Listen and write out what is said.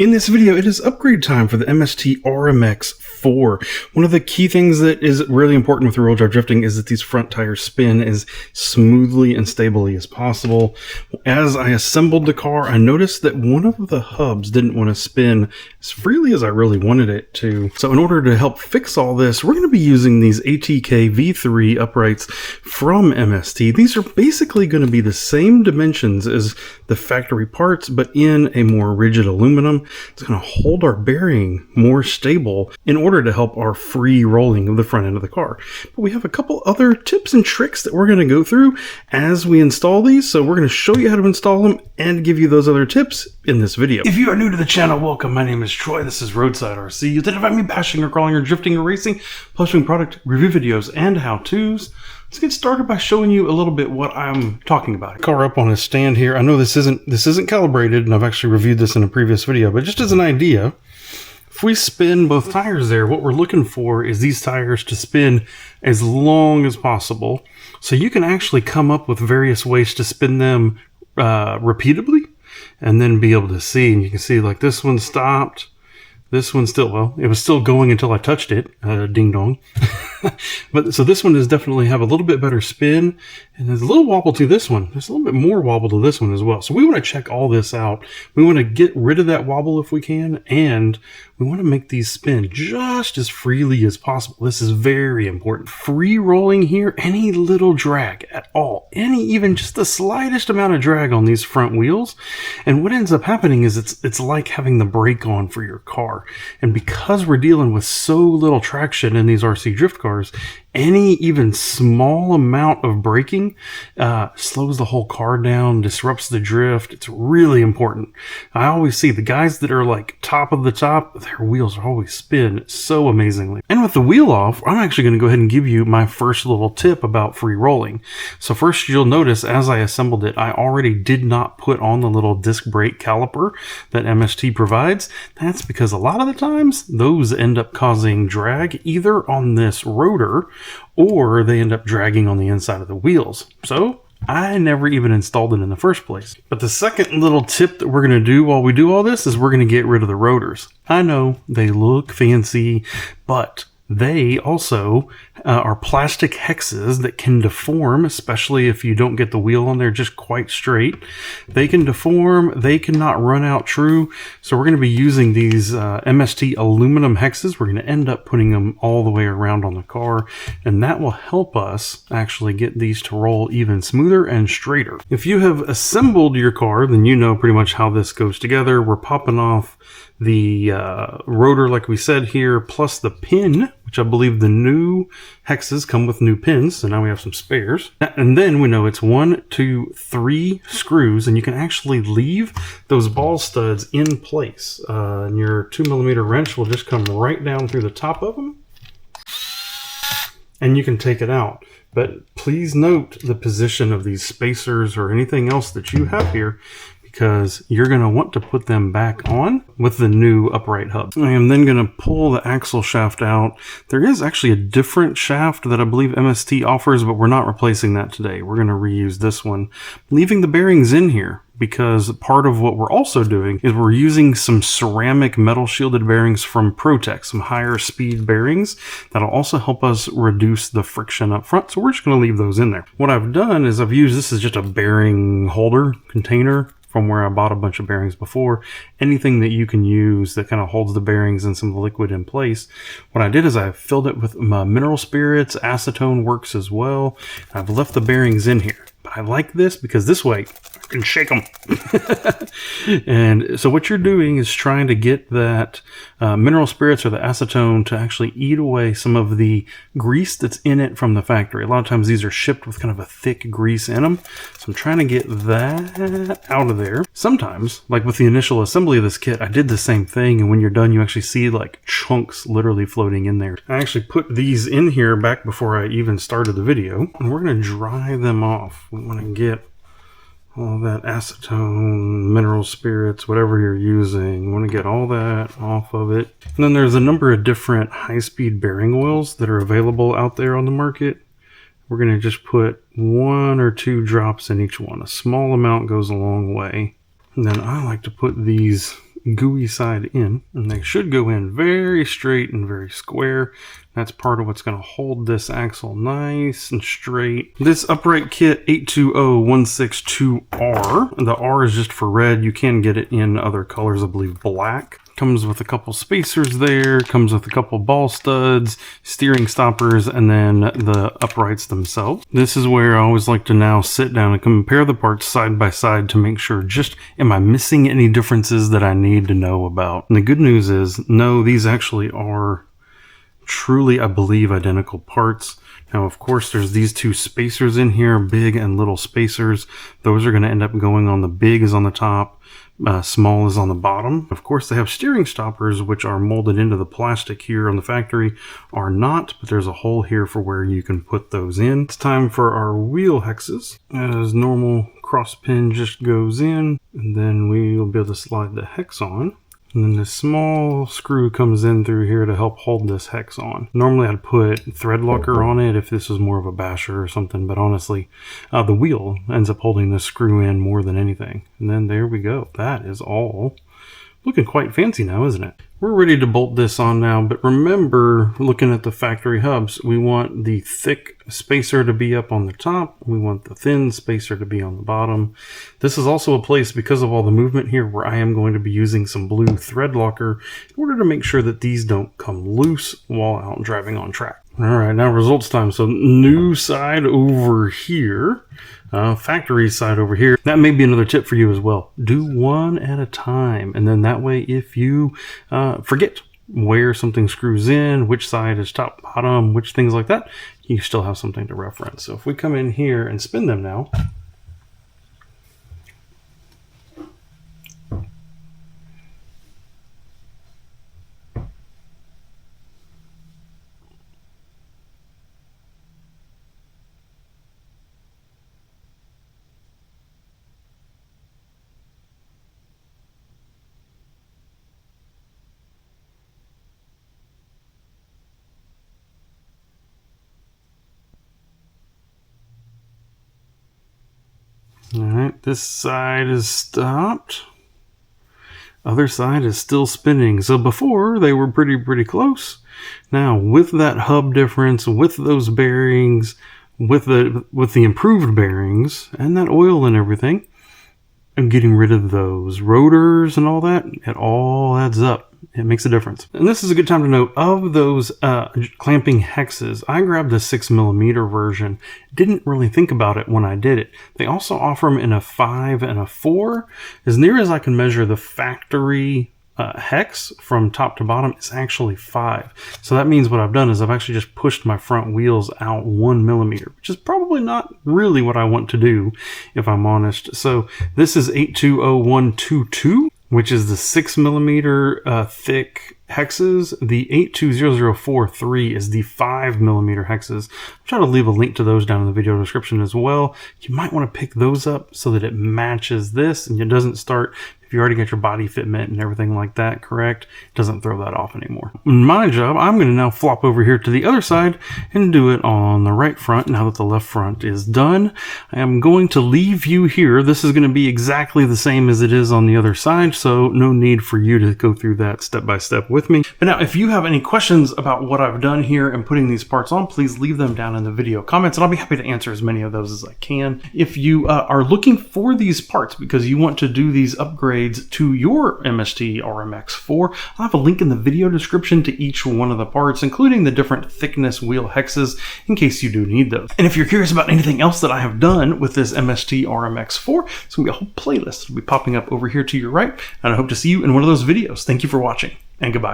In this video, it is upgrade time for the MST RMX 4. One of the key things that is really important with rear-wheel drive drifting is that these front tires spin as smoothly and stably as possible. As I assembled the car, I noticed that one of the hubs didn't want to spin as freely as I really wanted it to. So in order to help fix all this, we're going to be using these ATK V3 uprights from MST. These are basically going to be the same dimensions as the factory parts, but in a more rigid aluminum. It's going to hold our bearing more stable in order to help our free rolling of the front end of the car. But we have a couple other tips and tricks that we're going to go through as we install these. So we're going to show you how to install them and give you those other tips in this video. If you are new to the channel, welcome. My name is Troy. This is Roadside RC. You'll identify me bashing or crawling or drifting or racing, posting product review videos and how-tos. Let's get started by showing you a little bit what I'm talking about. Car up on a stand here. I know this isn't calibrated, and I've actually reviewed this in a previous video, but just as an idea, if we spin both tires there, what we're looking for is these tires to spin as long as possible. So you can actually come up with various ways to spin them repeatedly and then be able to see. And you can see like this one stopped. This one still, well, it was still going until I touched it, ding dong. But so this one does definitely have a little bit better spin, and there's a little wobble to this one. There's a little bit more wobble to this one as well. So we want to check all this out. We want to get rid of that wobble if we can, and we want to make these spin just as freely as possible. This is very important. Free rolling here, any little drag at all, even just the slightest amount of drag on these front wheels. And what ends up happening is it's like having the brake on for your car. And because we're dealing with so little traction in these RC drift cars, any even small amount of braking slows the whole car down, disrupts the drift. It's really important. I always see the guys that are like top of the top, their wheels always spin so amazingly. And with the wheel off, I'm actually going to go ahead and give you my first little tip about free rolling. So first, you'll notice as I assembled it, I already did not put on the little disc brake caliper that MST provides. That's because a lot of the times those end up causing drag either on this rotor or they end up dragging on the inside of the wheels. So I never even installed it in the first place. But the second little tip that we're going to do while we do all this is we're going to get rid of the rotors. I know they look fancy, but they also are plastic hexes that can deform, especially if you don't get the wheel on there just quite straight. They can deform, they cannot run out true. So we're going to be using these MST aluminum hexes. We're going to end up putting them all the way around on the car, and that will help us actually get these to roll even smoother and straighter. If you have assembled your car, then you know pretty much how this goes together. We're popping off the rotor like we said here, plus the pin, which I believe the new hexes come with new pins, so now we have some spares. And then we know it's 1, 2, 3 screws, and you can actually leave those ball studs in place. And your 2mm wrench will just come right down through the top of them, and you can take it out. But please note the position of these spacers or anything else that you have here, because you're going to want to put them back on with the new upright hub. I am then going to pull the axle shaft out. There is actually a different shaft that I believe MST offers, but we're not replacing that today. We're going to reuse this one, leaving the bearings in here, because part of what we're also doing is we're using some ceramic metal shielded bearings from Protec, some higher speed bearings that'll also help us reduce the friction up front. So we're just going to leave those in there. What I've done is I've used, this is just a bearing holder container from where I bought a bunch of bearings before. Anything that you can use that kind of holds the bearings and some of the liquid in place. What I did is I filled it with mineral spirits. Acetone works as well. I've left the bearings in here. But I like this because this way I can shake them. And so what you're doing is trying to get that mineral spirits or the acetone to actually eat away some of the grease that's in it from the factory. A lot of times these are shipped with kind of a thick grease in them. So I'm trying to get that out of there. Sometimes, like with the initial assembly of this kit, I did the same thing. And when you're done, you actually see like chunks literally floating in there. I actually put these in here back before I even started the video. And we're going to dry them off. We want to get all that acetone, mineral spirits, whatever you're using. You want to get all that off of it. And then there's a number of different high-speed bearing oils that are available out there on the market. We're going to just put 1 or 2 drops in each one. A small amount goes a long way. And then I like to put these gooey side in, and they should go in very straight and very square. That's part of what's going to hold this axle nice and straight. This upright kit 820162R, the R is just for red. You can get it in other colors, I believe black. Comes with a couple spacers there, comes with a couple ball studs, steering stoppers, and then the uprights themselves. This is where I always like to now sit down and compare the parts side by side to make sure, just am I missing any differences that I need to know about? And the good news is, no, these actually are truly, I believe, identical parts. Now, of course, there's these two spacers in here, big and little spacers. Those are going to end up going on the big is on the top. Small is on the bottom. Of course, they have steering stoppers, which are molded into the plastic here on the factory, are not, but there's a hole here for where you can put those in. It's time for our wheel hexes. As normal, cross pin just goes in, and then we'll be able to slide the hex on. And then this small screw comes in through here to help hold this hex on. Normally I'd put thread locker on it if this was more of a basher or something, but honestly, the wheel ends up holding this screw in more than anything. And then there we go. That is all looking quite fancy now, isn't it? We're ready to bolt this on now, but remember, looking at the factory hubs, we want the thick spacer to be up on the top. We want the thin spacer to be on the bottom. This is also a place, because of all the movement here, where I am going to be using some blue thread locker in order to make sure that these don't come loose while out driving on track. All right, now results time. So new side over here, factory side over here. That may be another tip for you as well. Do one at a time, and then that way, if you forget where something screws in, which side is top, bottom, which things like that, you still have something to reference. So if we come in here and spin them now, all right, this side is stopped. Other side is still spinning. So before they were pretty close. Now with that hub difference, with those bearings, with the improved bearings and that oil and everything, and getting rid of those rotors and all that, it all adds up. It makes a difference. And this is a good time to note, of those clamping hexes, I grabbed the 6mm version. Didn't really think about it when I did it. They also offer them in a 5 and a 4. As near as I can measure, the factory hex from top to bottom is actually 5. So that means what I've done is I've actually just pushed my front wheels out 1mm, which is probably not really what I want to do, if I'm honest. So this is 820122. Which is the 6mm thick hexes. The 820043 is the 5mm hexes. I'll try to leave a link to those down in the video description as well. You might want to pick those up so that it matches this and it doesn't start, if you already got your body fitment and everything like that correct, it doesn't throw that off anymore. My job, I'm going to now flop over here to the other side and do it on the right front now that the left front is done. I am going to leave you here. This is going to be exactly the same as it is on the other side, so no need for you to go through that step by step with me. But now, if you have any questions about what I've done here and putting these parts on, please leave them down in the video comments, and I'll be happy to answer as many of those as I can. If you are looking for these parts because you want to do these upgrades to your MST RMX 4, I'll have a link in the video description to each one of the parts, including the different thickness wheel hexes, in case you do need those. And if you're curious about anything else that I have done with this MST RMX 4, it's going to be a whole playlist. It'll be popping up over here to your right, and I hope to see you in one of those videos. Thank you for watching, and goodbye.